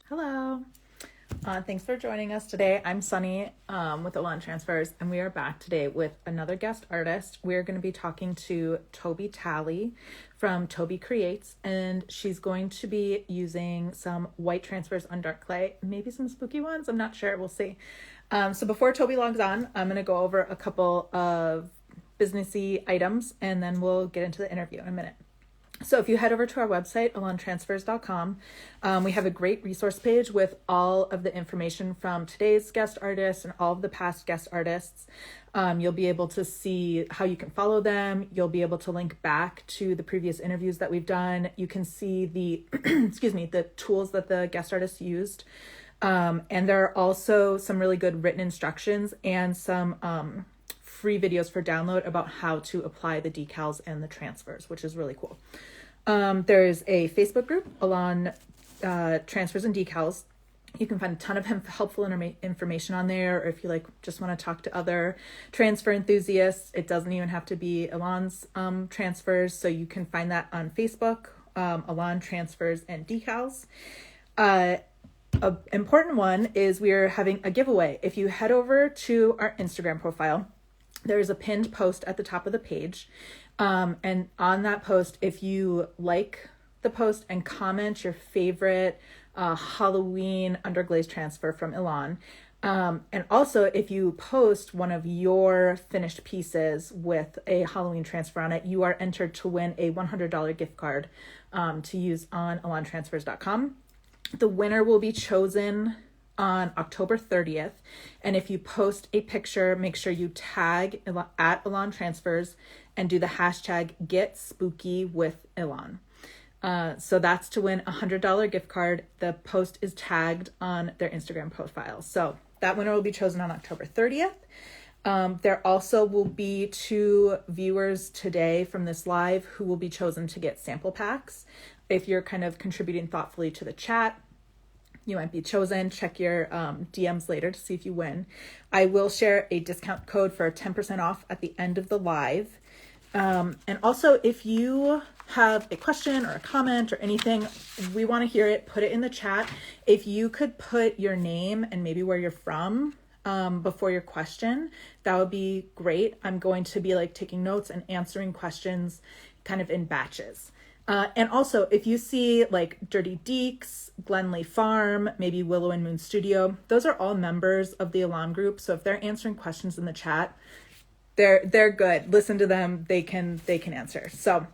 Hello. Thanks for joining us today. I'm Sunny with Elan Transfers, and we are back today with another guest artist. We're going to be talking to Toby Talley from Toby Creates, and she's going to be using some white transfers on dark clay, maybe some spooky ones. I'm not sure. We'll see. So before Toby logs on, I'm going to go over a couple of businessy items, and then we'll get into the interview in a minute. So if you head over to our website, elantransfers.com, we have a great resource page with all of the information from today's guest artists and all of the past guest artists. You'll be able to see how you can follow them. You'll be able to link back to the previous interviews that we've done. You can see the, the tools that the guest artists used. And there are also some really good written instructions and some free videos for download about how to apply the decals and the transfers, which is really cool. There's a Facebook group, Elan Transfers and Decals. You can find a ton of helpful information on there, or if you just want to talk to other transfer enthusiasts, it doesn't even have to be Elan's transfers, so you can find that on Facebook, Elan Transfers and Decals. An important one is we're having a giveaway. If you head over to our Instagram profile, there's a pinned post at the top of the page. And on that post, if you like the post and comment your favorite Halloween underglaze transfer from Elan, and also if you post one of your finished pieces with a Halloween transfer on it, you are entered to win a $100 gift card to use on elantransfers.com. The winner will be chosen on October 30th. And if you post a picture, make sure you tag at Elan Transfers and do the hashtag #GetSpookyWithElan. So that's to win a $100 gift card. The post is tagged on their Instagram profile. So that winner will be chosen on October 30th. There also will be 2 viewers today from this live who will be chosen to get sample packs. If you're kind of contributing thoughtfully to the chat, you might be chosen. Check your DMs later to see if you win. I will share a discount code for 10% off at the end of the live. And also, if you have a question or a comment or anything, we want to hear it. Put it in the chat. If you could put your name and maybe where you're from before your question, that would be great. I'm going to be taking notes and answering questions kind of in batches. And also, if you see Dirty Deeks, Glenley Farm, maybe Willow and Moon Studio, those are all members of the Elan group. So if they're answering questions in the chat, they're good. Listen to them. They can answer. So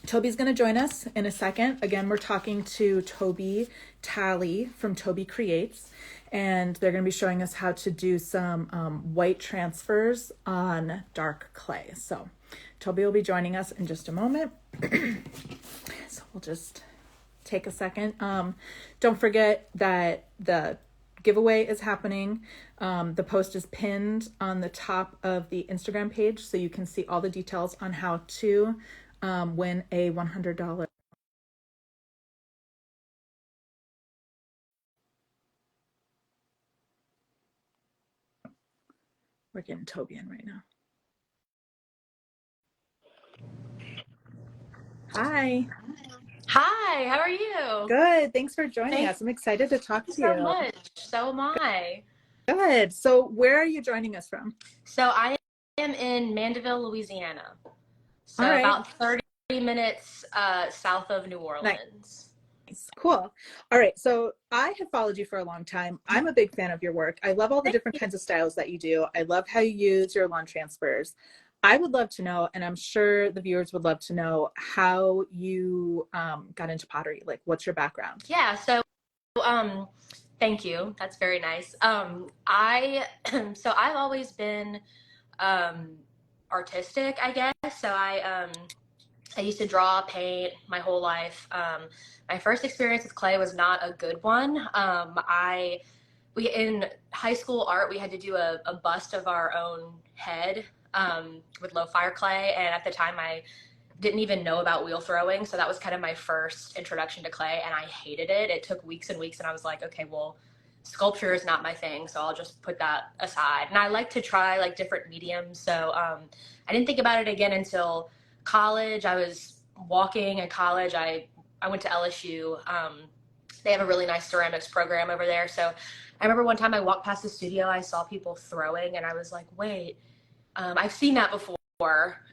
Toby's going to join us in a second. Again, we're talking to Toby Talley from Toby Creates, and they're going to be showing us how to do some white transfers on dark clay. So Toby will be joining us in just a moment. So we'll just take a second. Don't forget that the giveaway is happening. The post is pinned on the top of the Instagram page, so you can see all the details on how to win a $100. We're getting Toby in right now. Hi. Hi, how are you? Good. Thanks for joining us. I'm excited to talk to you. So much. So am I. Good. So where are you joining us from? So I am in Mandeville, Louisiana. So All right. about 30 minutes south of New Orleans. Nice. Cool. All right. So I have followed you for a long time. I'm a big fan of your work. I love all the different kinds of styles that you do. I love how you use your lawn transfers. I would love to know, and I'm sure the viewers would love to know, how you got into pottery. What's your background? Yeah. So thank you. That's very nice. So I've always been artistic, I guess. So I used to draw, paint my whole life. My first experience with clay was not a good one. We in high school art, we had to do a bust of our own head with low fire clay, and at the time I didn't even know about wheel throwing, so that was kind of my first introduction to clay, and I hated it. It took weeks and weeks, and I was like, okay, well, sculpture is not my thing, so I'll just put that aside. And I like to try different mediums, so I didn't think about it again until college. I was walking in college. I went to LSU They have a really nice ceramics program over there. So I remember one time I walked past the studio, I saw people throwing, and I was like, wait, I've seen that before.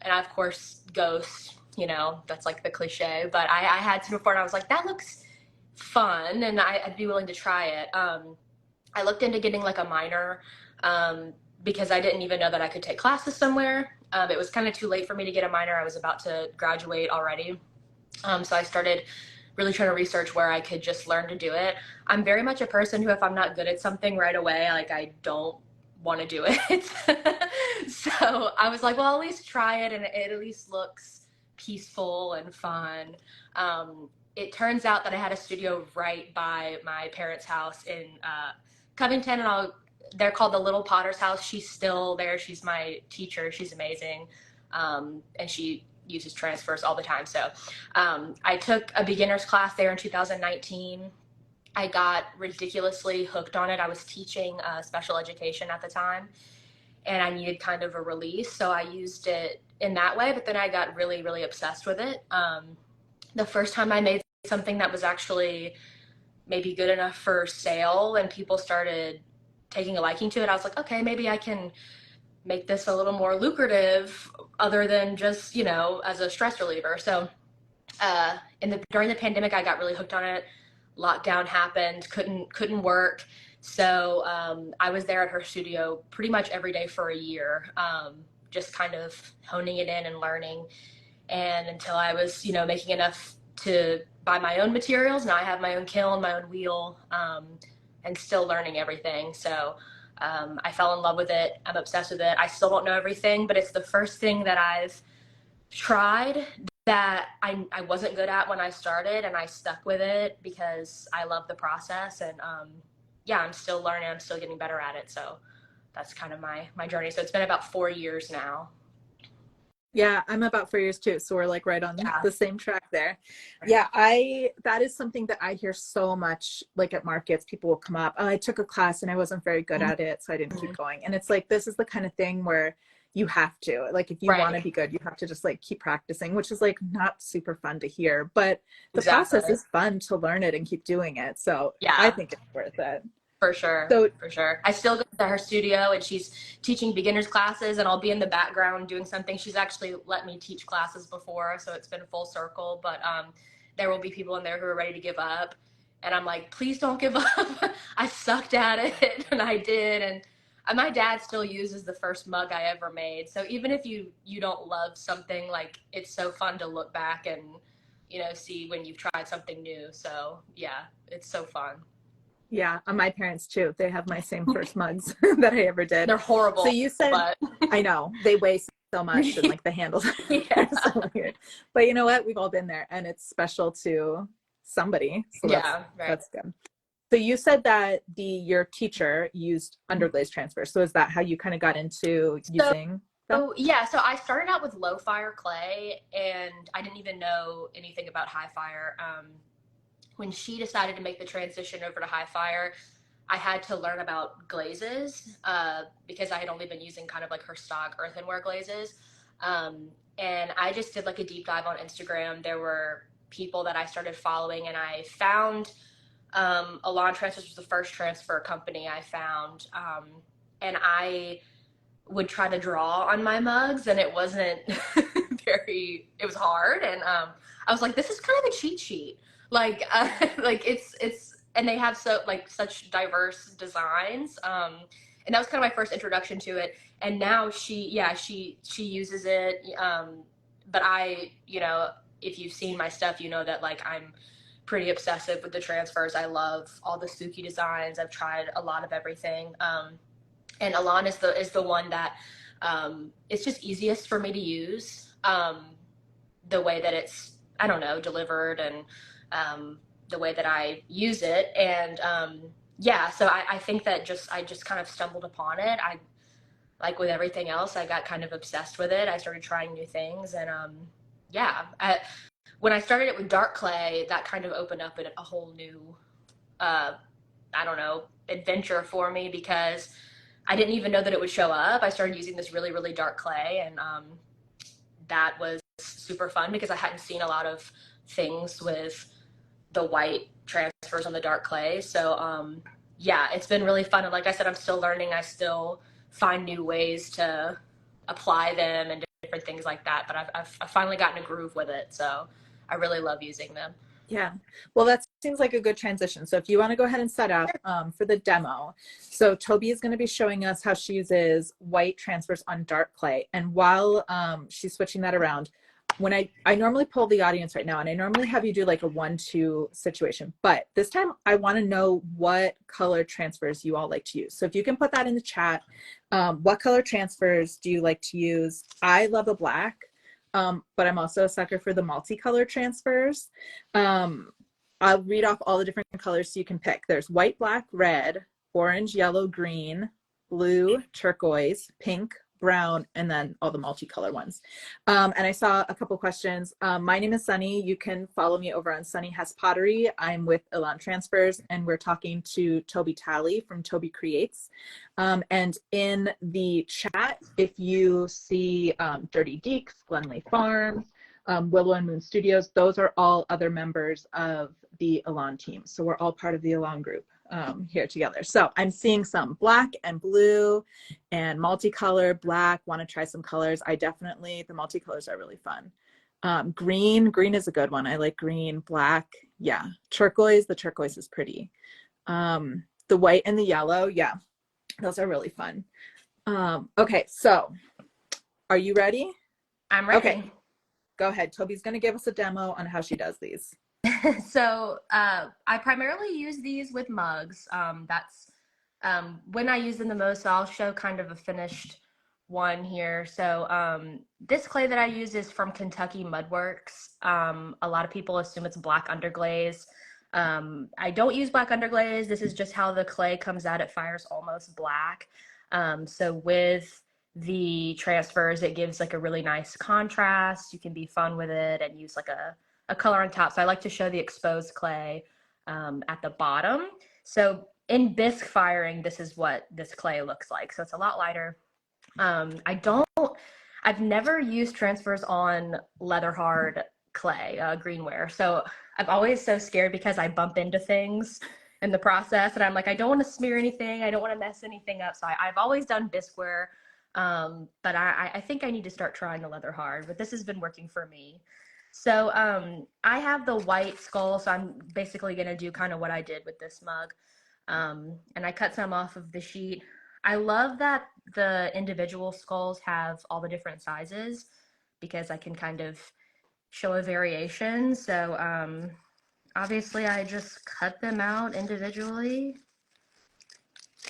And of course, ghost, that's like the cliche. But I had some before, and I was like, that looks fun, and I'd be willing to try it. I looked into getting like a minor because I didn't even know that I could take classes somewhere. It was kind of too late for me to get a minor. I was about to graduate already. So I started really trying to research where I could just learn to do it. I'm very much a person who, if I'm not good at something right away, like I don't want to do it. So I was like, well, I'll at least try it, and it at least looks peaceful and fun. It turns out that I had a studio right by my parents' house in Covington, and they're called the Little Potter's House. She's still there. She's my teacher. She's amazing, and she uses transfers all the time. So I took a beginner's class there in 2019. I got ridiculously hooked on it. I was teaching special education at the time, and I needed kind of a release, so I used it in that way. But then I got really, really obsessed with it. The first time I made something that was actually maybe good enough for sale and people started taking a liking to it, I was like, okay, maybe I can make this a little more lucrative other than just, as a stress reliever. So during the pandemic, I got really hooked on it. Lockdown happened, couldn't work. So I was there at her studio pretty much every day for a year, just kind of honing it in and learning. And until I was, making enough to buy my own materials. Now I have my own kiln, my own wheel, and still learning everything. So I fell in love with it. I'm obsessed with it. I still don't know everything, but it's the first thing that I've tried that I wasn't good at when I started, and I stuck with it because I love the process. And yeah, I'm still learning. I'm still getting better at it. So that's kind of my journey. So it's been about 4 years now. Yeah, I'm about 4 years too. So we're like right on Yeah. the same track there. Yeah, that is something that I hear so much, like at markets, people will come up, oh, I took a class and I wasn't very good at it, so I didn't keep going. And it's like, this is the kind of thing where you have to, like, if you Right. want to be good, you have to just like keep practicing, which is like not super fun to hear, but the Exactly. process is fun to learn it and keep doing it. So Yeah. I think it's worth it. For sure. So For sure. I still go to her studio, and she's teaching beginners classes, and I'll be in the background doing something. She's actually let me teach classes before, so it's been full circle. But there will be people in there who are ready to give up. And I'm like, please don't give up. I sucked at it, and I did. And my dad still uses the first mug I ever made. So even if you don't love something, like, it's so fun to look back and, see when you've tried something new. So yeah, it's so fun. yeah, my parents too. They have my same first mugs that I ever did. They're horrible. So you said, but... I know, they weigh so much and like the handles yeah. are so weird. But you know what? We've all been there, and it's special to somebody. So that's good. So you said that your teacher used underglaze transfer. So is that how you kind of got into using them? So yeah, so I started out with low fire clay, and I didn't even know anything about high fire. When she decided to make the transition over to high fire, I had to learn about glazes because I had only been using kind of like her stock earthenware glazes. And I just did like a deep dive on Instagram. There were people that I started following, and I found Elan Transfers was the first transfer company I found. And I would try to draw on my mugs, and it wasn't it was hard. And I was like, this is kind of a cheat sheet. Like it's and they have such diverse designs. And that was kind of my first introduction to it. And now she uses it. But I, if you've seen my stuff, you know that like I'm pretty obsessive with the transfers. I love all the spooky designs. I've tried a lot of everything. And Elan is the one that it's just easiest for me to use. The way that it's, I don't know, delivered, and the way that I use it. And so I think that I just kind of stumbled upon it. I, like with everything else, I got kind of obsessed with it. I started trying new things, and when I started it with dark clay, that kind of opened up a whole new, adventure for me, because I didn't even know that it would show up. I started using this really, really dark clay, and that was super fun because I hadn't seen a lot of things with the white transfer transfers on the dark clay. So yeah, it's been really fun. And like I said, I'm still learning. I still find new ways to apply them and different things like that. But I've finally gotten a groove with it. So I really love using them. Yeah. Well, that seems like a good transition. So if you want to go ahead and set up for the demo. So Toby is going to be showing us how she uses white transfers on dark clay. And while she's switching that around, when I normally poll the audience right now, and I normally have you do like a 1-2 situation, but this time I want to know what color transfers you all like to use. So if you can put that in the chat, what color transfers do you like to use? I love a black. But I'm also a sucker for the multicolor transfers. I'll read off all the different colors so you can pick. There's white, black, red, orange, yellow, green, blue, turquoise, pink, brown, and then all the multicolor ones. And I saw a couple questions. My name is Sunny. You can follow me over on Sunny Has Pottery. I'm with Elan Transfers, and we're talking to Toby Talley from Toby Creates. And in the chat, if you see Dirty Deeks, Glenley Farms, Willow and Moon Studios, those are all other members of the Elan team. So we're all part of the Elan group here together. So I'm seeing some black and blue and multicolor. Black, want to try some colors. The multicolors are really fun. Green is a good one. I like green. Black, yeah. Turquoise, the turquoise is pretty. The white and the yellow, yeah. Those are really fun. Okay, so are you ready? I'm ready. Okay, go ahead. Toby's going to give us a demo on how she does these. So I primarily use these with mugs. That's when I use them the most. So I'll show kind of a finished one here. So this clay that I use is from Kentucky Mudworks. A lot of people assume it's black underglaze. I don't use black underglaze. This is just how the clay comes out. It fires almost black. So with the transfers, it gives like a really nice contrast. You can be fun with it and use like a color on top. So I like to show the exposed clay at the bottom. So in bisque firing, this is what this clay looks like. So it's a lot lighter. I've never used transfers on leather hard clay, greenware. So I'm always so scared because I bump into things in the process and I'm like, I don't want to smear anything. I don't want to mess anything up. So I've always done bisqueware. But I think I need to start trying the leather hard, but this has been working for me. So I have the white skull, so I'm basically going to do kind of what I did with this mug. And I cut some off of the sheet. I love that the individual skulls have all the different sizes because I can kind of show a variation. So obviously I just cut them out individually.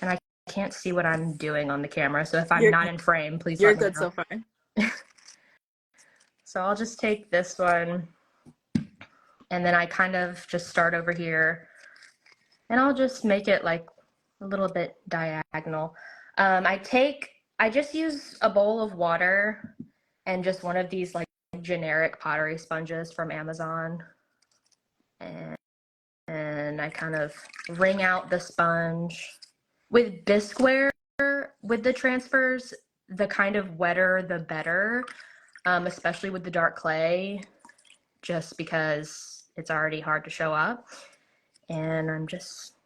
And I can't see what I'm doing on the camera, so if I'm not in frame, please let me know. You're good so far. So I'll just take this one and then I kind of just start over here and I'll just make it like a little bit diagonal. I just use a bowl of water and just one of these like generic pottery sponges from Amazon. And I kind of wring out the sponge. With bisqueware, with the transfers, the kind of wetter the better. Especially with the dark clay, just because it's already hard to show up. And I'm just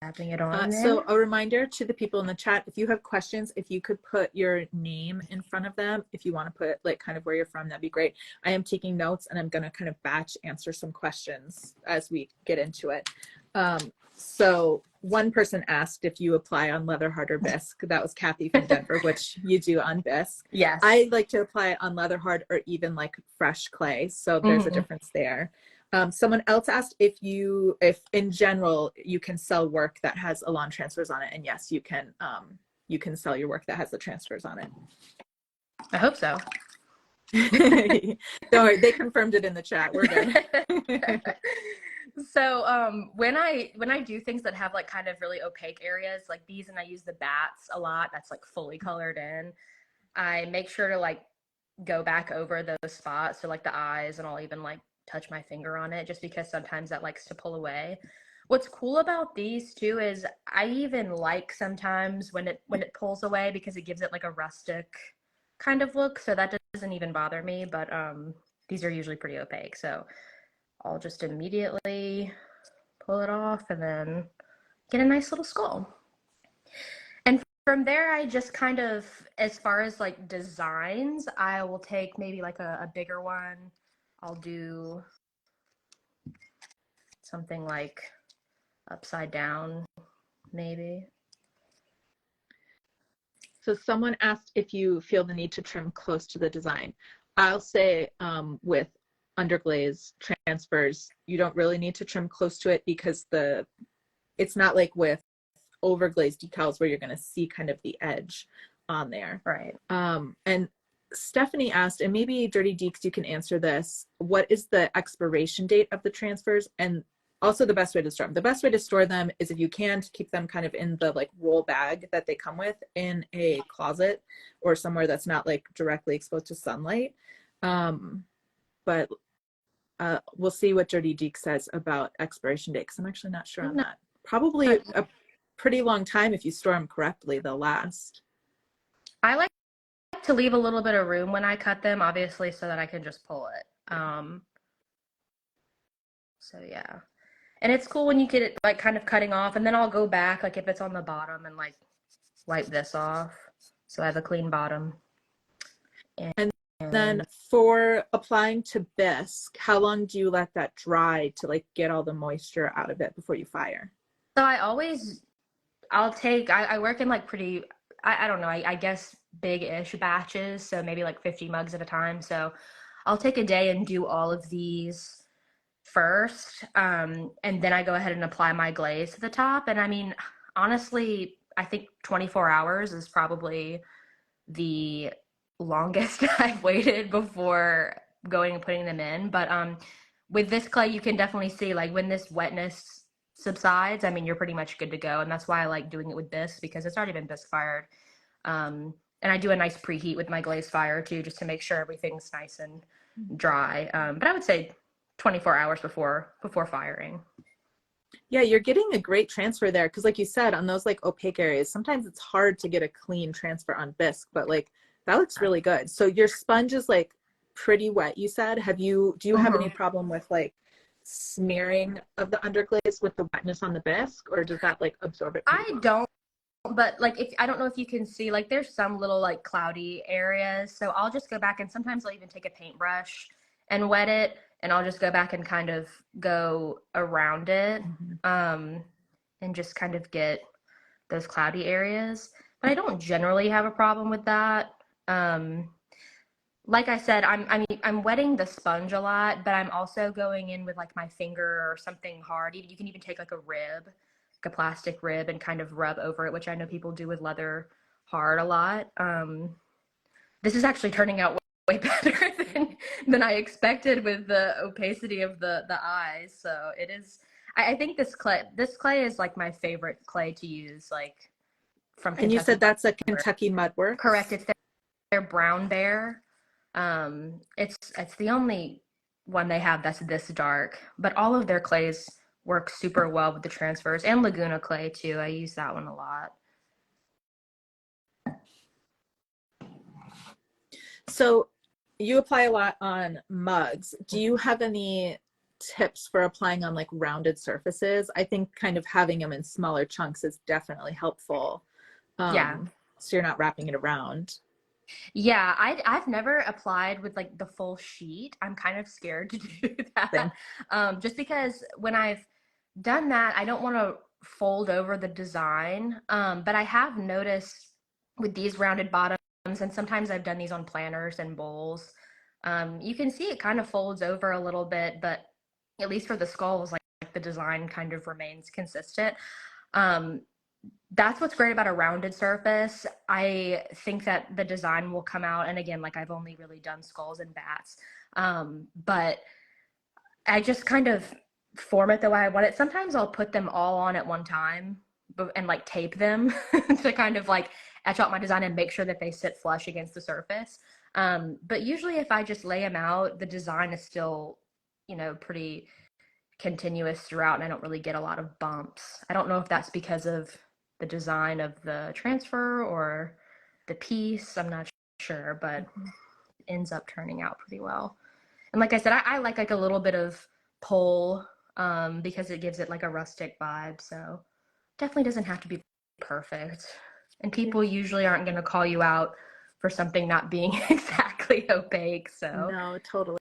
dabbing it on there. So a reminder to the people in the chat, if you have questions, if you could put your name in front of them, if you want to put like kind of where you're from, that'd be great. I am taking notes and I'm going to kind of batch answer some questions as we get into it. So one person asked if you apply on leather hard or bisque. That was Kathy from Denver, which you do on bisque. Yes. I like to apply on leather hard or even like fresh clay. So there's a difference there. Someone else asked if in general you can sell work that has Elan transfers on it. And yes, you can sell your work that has the transfers on it. I hope so. Don't worry, they confirmed it in the chat. We're good. So when I do things that have like kind of really opaque areas like these, and I use the bats a lot, that's like fully colored in, I make sure to like go back over those spots, so like the eyes, and I'll even like touch my finger on it just because sometimes that likes to pull away. What's cool about these too is I even like sometimes when it pulls away because it gives it like a rustic kind of look, so that doesn't even bother me. But these are usually pretty opaque, so I'll just immediately pull it off and then get a nice little skull. And from there, I just kind of, as far as like designs, I will take maybe like a bigger one. I'll do something like upside down, maybe. So someone asked if you feel the need to trim close to the design. I'll say with underglaze transfers, you don't really need to trim close to it because it's not like with overglazed decals where you're going to see kind of the edge on there. Right. And Stephanie asked, and maybe Dirty Deeks, you can answer this. What is the expiration date of the transfers? And also the best way to store them. The best way to store them is if you can to keep them kind of in the like roll bag that they come with in a closet or somewhere that's not like directly exposed to sunlight. But we'll see what Dirty Deek says about expiration date because I'm actually not sure on that. Probably a pretty long time if you store them correctly, they'll last. I like to leave a little bit of room when I cut them, obviously, so that I can just pull it. So yeah. And it's cool when you get it like kind of cutting off, and then I'll go back, like if it's on the bottom, and like wipe this off so I have a clean bottom. And then for applying to bisque, how long do you let that dry to like get all the moisture out of it before you fire? So I work in like pretty, I don't know, I guess big-ish batches, so maybe like 50 mugs at a time. So I'll take a day and do all of these first, and then I go ahead and apply my glaze to the top. And I mean, honestly, I think 24 hours is probably the longest I've waited before going and putting them in. But with this clay, you can definitely see like when this wetness subsides, I mean, you're pretty much good to go. And that's why I like doing it with bisque because it's already been bisque fired. And I do a nice preheat with my glaze fire too, just to make sure everything's nice and dry. But I would say 24 hours before firing. Yeah, you're getting a great transfer there because like you said, on those like opaque areas, sometimes it's hard to get a clean transfer on bisque, but like that looks really good. So your sponge is like pretty wet, you said. Do you have any problem with like smearing of the underglaze with the wetness on the bisque, or does that like absorb it? I don't, but like if I don't know if you can see, like there's some little like cloudy areas, so I'll just go back and sometimes I'll even take a paintbrush and wet it, and I'll just go back and kind of go around it, and just kind of get those cloudy areas. But I don't generally have a problem with that. Like I said, I'm wetting the sponge a lot, but I'm also going in with like my finger or something hard. You can even take like a rib, like a plastic rib, and kind of rub over it, which I know people do with leather hard a lot. This is actually turning out way better than I expected with the opacity of the eyes. So it is. I think this clay is like my favorite clay to use, like from Kentucky. And you said that's a Kentucky Mudworks? Correct. It's their brown bear. It's the only one they have that's this dark, but all of their clays work super well with the transfers, and Laguna clay too. I use that one a lot. So you apply a lot on mugs. Do you have any tips for applying on like rounded surfaces? I think kind of having them in smaller chunks is definitely helpful. Yeah. So you're not wrapping it around. Yeah, I've never applied with like the full sheet. I'm kind of scared to do that. Just because when I've done that, I don't want to fold over the design. But I have noticed with these rounded bottoms, and sometimes I've done these on planners and bowls, you can see it kind of folds over a little bit, but at least for the skulls, like the design kind of remains consistent. That's what's great about a rounded surface. I think that the design will come out, and again, like I've only really done skulls and bats, but I just kind of form it the way I want it. Sometimes I'll put them all on at one time and like tape them to kind of like etch out my design and make sure that they sit flush against the surface. But usually if I just lay them out, the design is still, pretty continuous throughout, and I don't really get a lot of bumps. I don't know if that's because of the design of the transfer or the piece. I'm not sure, but it ends up turning out pretty well. And like I said, I like a little bit of pull because it gives it like a rustic vibe. So definitely doesn't have to be perfect. And people usually aren't going to call you out for something not being exactly opaque. So No, totally.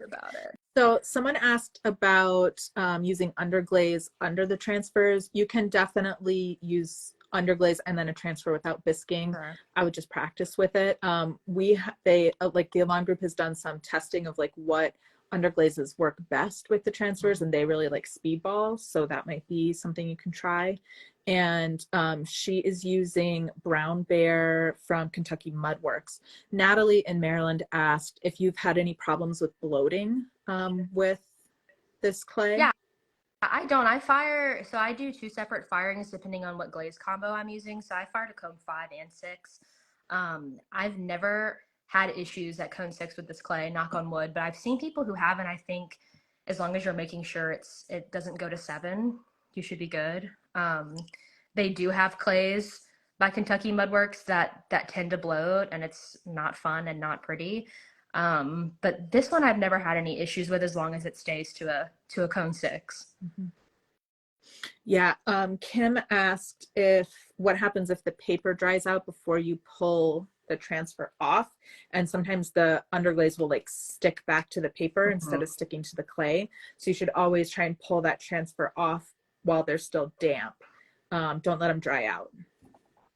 about it. So someone asked about using underglaze under the transfers. You can definitely use underglaze and then a transfer without bisquing. Sure. I would just practice with it. Like the Elan group has done some testing of like what underglazes work best with the transfers, and they really like speedballs. So that might be something you can try. And she is using Brown Bear from Kentucky Mudworks. Natalie in Maryland asked if you've had any problems with bloating with this clay. Yeah, I don't. So I do 2 separate firings depending on what glaze combo I'm using. So I fire to cone 5 and 6. I've never had issues at cone 6 with this clay, knock on wood, but I've seen people who have, and I think as long as you're making sure it doesn't go to 7, you should be good. They do have clays by Kentucky Mudworks that tend to bloat, and it's not fun and not pretty. But this one I've never had any issues with as long as it stays to a cone 6. Mm-hmm. Yeah. Kim asked what happens if the paper dries out before you pull the transfer off, and sometimes the underglaze will like stick back to the paper instead of sticking to the clay. So you should always try and pull that transfer off while they're still damp. Don't let them dry out.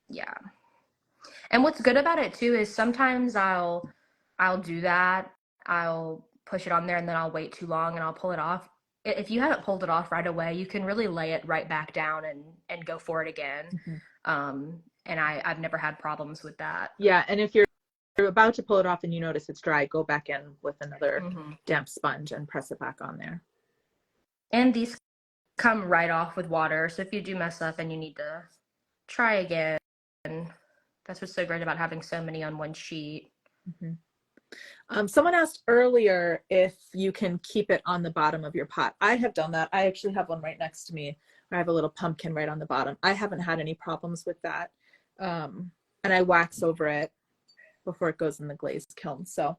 Yeah. And what's good about it too is sometimes I'll do that. I'll push it on there and then I'll wait too long and I'll pull it off. If you haven't pulled it off right away, you can really lay it right back down and go for it again. And I've never had problems with that. Yeah, and if you're about to pull it off and you notice it's dry, go back in with another damp sponge and press it back on there. And these come right off with water, so if you do mess up and you need to try again, that's what's so great about having so many on one sheet. Someone asked earlier if you can keep it on the bottom of your pot. I have done that. I actually have one right next to me. I have a little pumpkin right on the bottom. I haven't had any problems with that. And I wax over it before it goes in the glazed kiln. So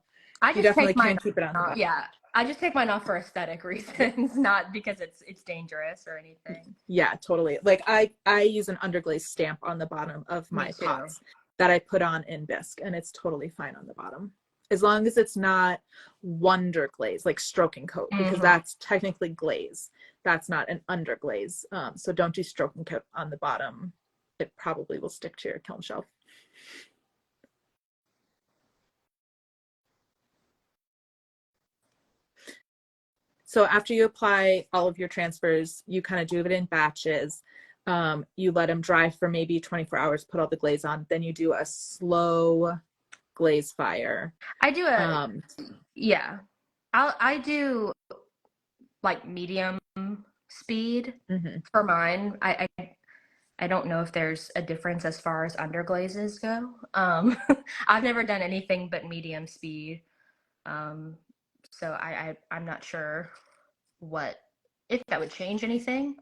you definitely can keep it on the bottom. Yeah, I just take mine off for aesthetic reasons, not because it's dangerous or anything. Yeah, totally. Like I use an underglaze stamp on the bottom of my pots that I put on in bisque, and it's totally fine on the bottom. As long as it's not wonder glaze, like stroking coat, because that's technically glaze. That's not an underglaze. So don't do stroking coat on the bottom. It probably will stick to your kiln shelf. So after you apply all of your transfers, you kind of do it in batches. You let them dry for maybe 24 hours, put all the glaze on. Then you do a slow glaze fire. I do I do like medium speed for mine. I don't know if there's a difference as far as underglazes go. I've never done anything but medium speed. So I'm not sure if that would change anything.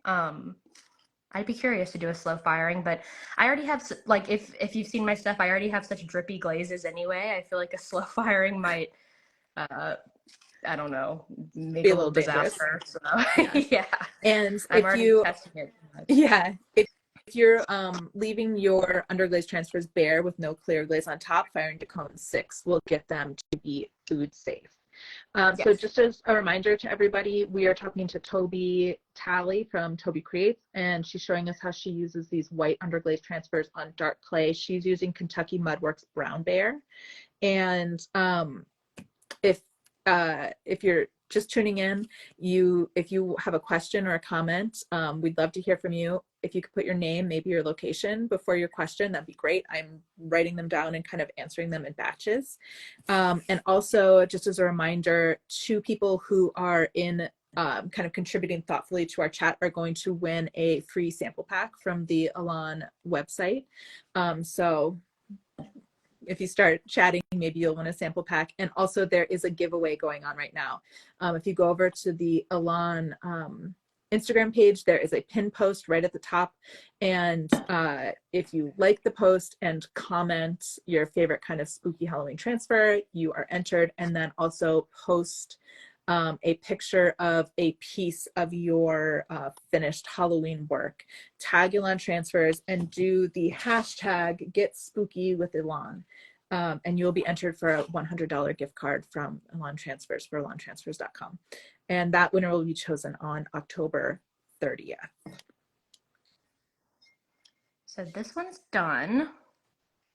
I'd be curious to do a slow firing, but I already have, like, if you've seen my stuff, I already have such drippy glazes anyway. I feel like a slow firing might, I don't know, make a little disaster. So, yeah. And I'm already testing it. Yeah. If you're leaving your underglaze transfers bare with no clear glaze on top, firing to cone 6 will get them to be food safe. So just as a reminder to everybody, we are talking to Toby Talley from Toby Creates, and she's showing us how she uses these white underglaze transfers on dark clay. She's using Kentucky Mudworks Brown Bear. And if you're just tuning in, if you have a question or a comment, we'd love to hear from you. If you could put your name, maybe your location before your question, that'd be great. I'm writing them down and kind of answering them in batches. And also, just as a reminder, 2 people who are in kind of contributing thoughtfully to our chat are going to win a free sample pack from the Elan website. So if you start chatting, maybe you'll win a sample pack. And also there is a giveaway going on right now. If you go over to the Elan Instagram page, there is a pin post right at the top. And if you like the post and comment your favorite kind of spooky Halloween transfer, you are entered. And then also post a picture of a piece of your finished Halloween work, tag Elan Transfers, and do the hashtag Get Spooky with Elan. And you'll be entered for a $100 gift card from Elan Transfers for elantransfers.com. And that winner will be chosen on October 30th. So this one's done.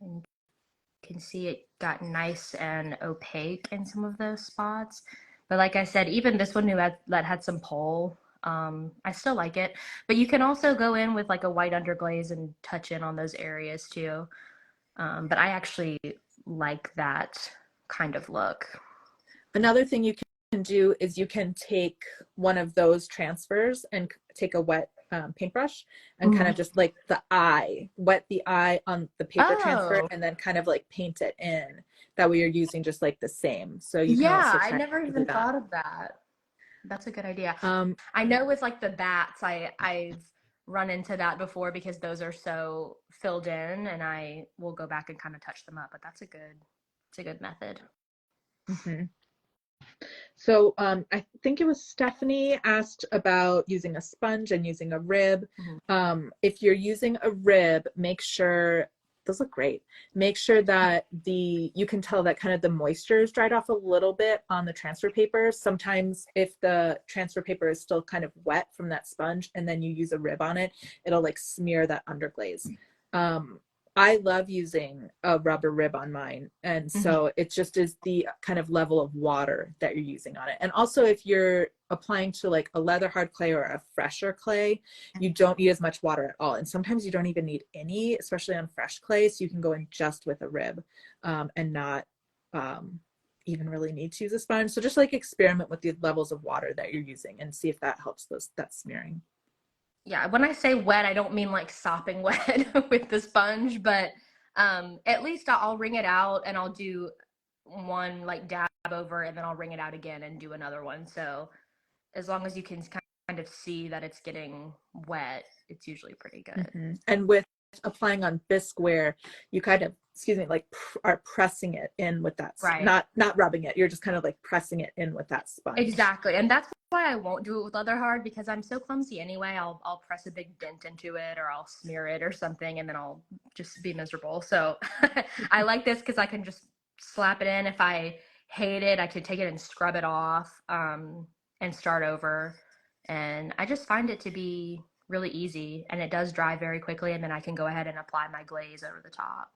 And you can see it got nice and opaque in some of those spots. But like I said, even this one that had some pole, I still like it. But you can also go in with like a white underglaze and touch in on those areas too. But I actually like that kind of look. Another thing you can do is you can take one of those transfers and take a wet paintbrush and kind of just like wet the eye on the paper transfer and then kind of like paint it in. That way you're using just like the same. So you can also try I never even thought of that. That's a good idea. I know with like the bats, I've run into that before because those are so filled in, and I will go back and kind of touch them up. But it's a good method. Mm-hmm. So I think it was Stephanie asked about using a sponge and using a rib. If you're using a rib, make sure those look great. Make sure that you can tell that kind of the moisture is dried off a little bit on the transfer paper. Sometimes if the transfer paper is still kind of wet from that sponge and then you use a rib on it, it'll like smear that underglaze. I love using a rubber rib on mine. And so it just is the kind of level of water that you're using on it. And also if you're applying to like a leather hard clay or a fresher clay, you don't need as much water at all. And sometimes you don't even need any, especially on fresh clay. So you can go in just with a rib and not even really need to use a sponge. So just like experiment with the levels of water that you're using and see if that helps that smearing. Yeah, when I say wet, I don't mean like sopping wet with the sponge, but at least I'll wring it out and I'll do one like dab over and then I'll wring it out again and do another one. So as long as you can kind of see that it's getting wet, it's usually pretty good. And with applying on bisque where you kind of, like are pressing it in with that, right? Not rubbing it. You're just kind of like pressing it in with that sponge. Exactly, and that's why I won't do it with leather hard because I'm so clumsy anyway. I'll press a big dent into it or I'll smear it or something, and then I'll just be miserable. So I like this because I can just slap it in. If I hate it, I could take it and scrub it off and start over. And I just find it to be really easy, and it does dry very quickly, and then I can go ahead and apply my glaze over the top.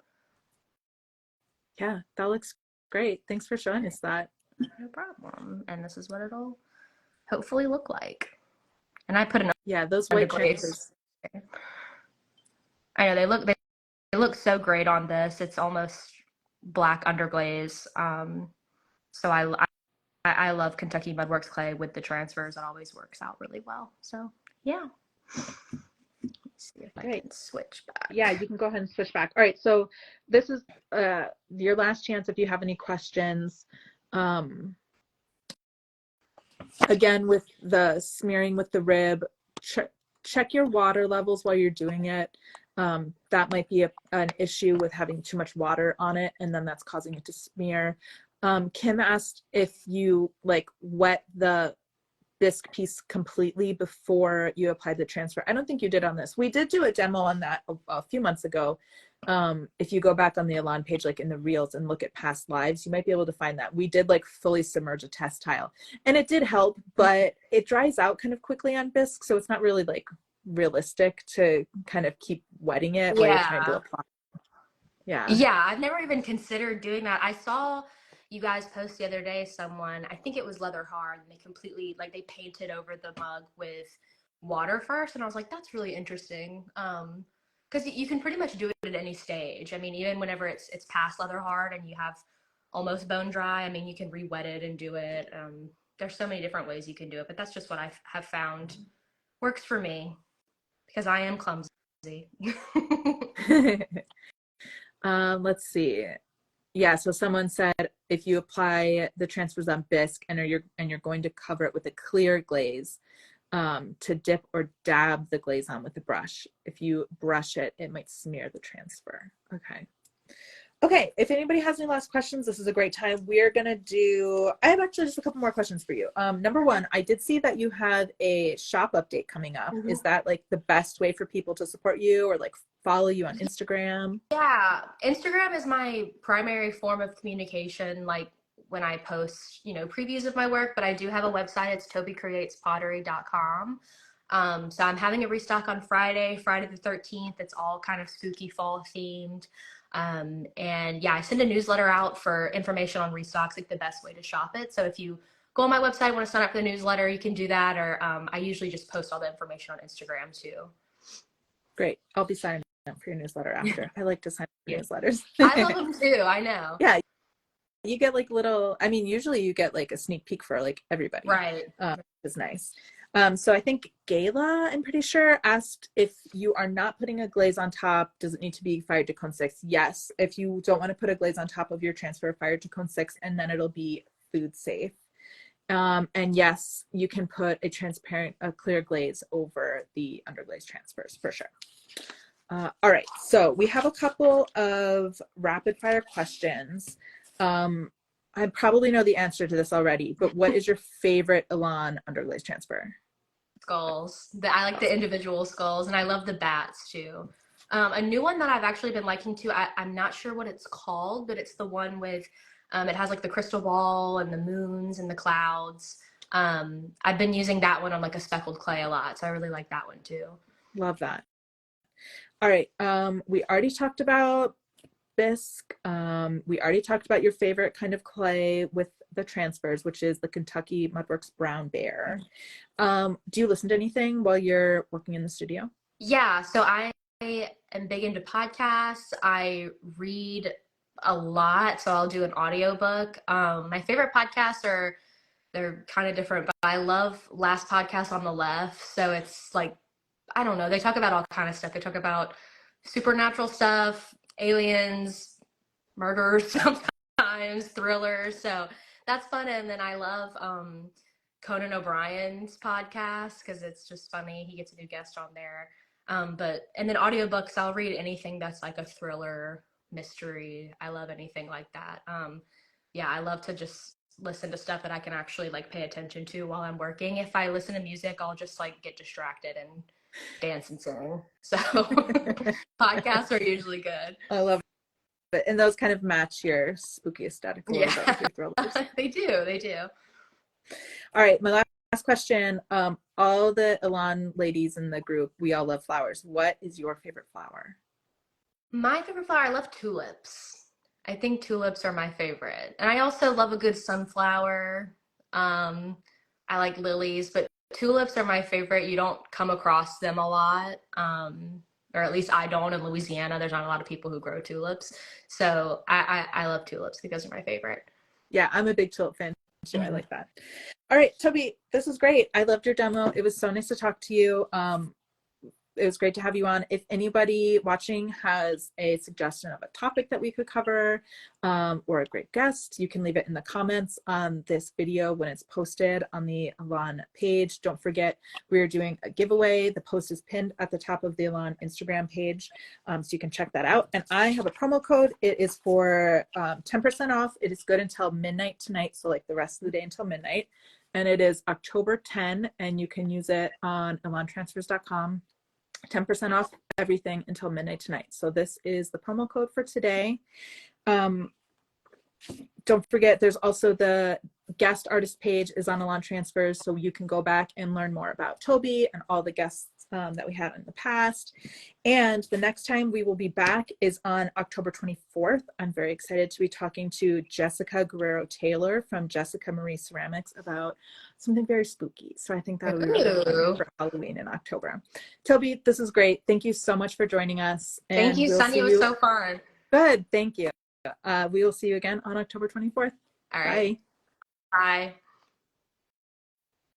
Yeah, that looks great. Thanks for showing us that. No problem. And this is what it'll hopefully look like. And I put an those white transfers. I know they look so great on this. It's almost black underglaze. So I love Kentucky Mudworks clay with the transfers. It always works out really well. So yeah. See if I can switch back. Yeah, you can go ahead and switch back. All right, so this is your last chance if you have any questions. Again, with the smearing with the rib, check your water levels while you're doing it. That might be an issue with having too much water on it, and then that's causing it to smear. Kim asked if you like wet the bisque piece completely before you applied the transfer. I don't think you did on this. We did do a demo on that a few months ago. If you go back on the Elan page, like in the reels and look at past lives, you might be able to find that. We did like fully submerge a test tile and it did help, but it dries out kind of quickly on bisque. So it's not really like realistic to kind of keep wetting it while you're trying to apply. Yeah, I've never even considered doing that. I saw you guys post the other day someone, I think it was leather hard, and they completely like they painted over the mug with water first, and I was like, that's really interesting. Because you can pretty much do it at any stage. I mean, even whenever it's past leather hard and you have almost bone dry, I mean, you can re-wet it and do it. There's so many different ways you can do it, but that's just what I have found works for me because I am clumsy. Let's see. Yeah, so someone said if you apply the transfers on bisque and you're going to cover it with a clear glaze, to dip or dab the glaze on with a brush. If you brush it, it might smear the transfer. Okay. Okay, if anybody has any last questions, this is a great time. I have actually just a couple more questions for you. Number one, I did see that you had a shop update coming up. Mhm. Is that like the best way for people to support you or like follow you on Instagram? Yeah, Instagram is my primary form of communication, like when I post, previews of my work, but I do have a website. It's tobicreatespottery.com. So I'm having a restock on Friday the 13th. It's all kind of spooky fall themed. And yeah, I send a newsletter out for information on restocks, like the best way to shop it. So if you go on my website, want to sign up for the newsletter, you can do that. Or I usually just post all the information on Instagram too. Great. I'll be signing up for your newsletter after. I like to sign up for Yeah. newsletters. I love them too. I know. Yeah, you get like usually you get like a sneak peek for like everybody. Right. Is nice. So I think Gayla, I'm pretty sure, asked if you are not putting a glaze on top, does it need to be fired to cone 6? Yes. If you don't want to put a glaze on top of your transfer, fire to cone 6, and then it'll be food safe. And yes, you can put a clear glaze over the underglaze transfers for sure. All right, so we have a couple of rapid fire questions. I probably know the answer to this already, but what is your favorite Elan underglaze transfer? Skulls. I like the individual skulls, and I love the bats too. A new one that I've actually been liking too, I'm not sure what it's called, but it's the one with, it has like the crystal ball and the moons and the clouds. I've been using that one on like a speckled clay a lot, so I really like that one too. Love that. All right, we already talked about bisque. We already talked about your favorite kind of clay with the transfers, which is the Kentucky Mudworks Brown Bear. Do you listen to anything while you're working in the studio? Yeah, so I am big into podcasts. I read a lot, so I'll do an audiobook. My favorite podcasts they're kind of different, but I love Last Podcast on the Left. So it's like, I don't know, they talk about all kind of stuff. They talk about supernatural stuff, aliens, murders sometimes, thrillers. So that's fun. And then I love Conan O'Brien's podcast because it's just funny. He gets a new guest on there. And then audiobooks, I'll read anything that's like a thriller, mystery. I love anything like that. Yeah, I love to just listen to stuff that I can actually like pay attention to while I'm working. If I listen to music, I'll just like get distracted and dance and sing. So podcasts are usually good. I love it. And those kind of match your spooky aesthetic a little bit with your thrillers. They do. They do. All right, my last question. All the Elan ladies in the group, we all love flowers. What is your favorite flower? My favorite flower, I love tulips. I think tulips are my favorite. And I also love a good sunflower. I like lilies, but tulips are my favorite. You don't come across them a lot. Or at least I don't in Louisiana. There's not a lot of people who grow tulips. So I love tulips because they're my favorite. Yeah, I'm a big tulip fan too. I like that. All right, Toby, this was great. I loved your demo. It was so nice to talk to you. It was great to have you on. If anybody watching has a suggestion of a topic that we could cover or a great guest, you can leave it in the comments on this video when it's posted on the Elan page. Don't forget, we're doing a giveaway. The post is pinned at the top of the Elan Instagram page, so you can check that out. And I have a promo code. It is for 10% off. It is good until midnight tonight, so like the rest of the day until midnight. And it is October 10, and you can use it on elantransfers.com. 10% off everything until midnight tonight. So this is the promo code for today. Don't forget, there's also the guest artist page is on Elan Transfers, so you can go back and learn more about Toby and all the guests that we had in the past. And the next time we will be back is on October 24th. I'm very excited to be talking to Jessica Guerrero Taylor from Jessica Marie Ceramics about something very spooky. So I think that'll be really fun for Halloween in October. Toby, this is great. Thank you so much for joining us. Thank you, Sunny. It was so fun. Good. Thank you. We will see you again on October 24th. All right. Bye. Bye.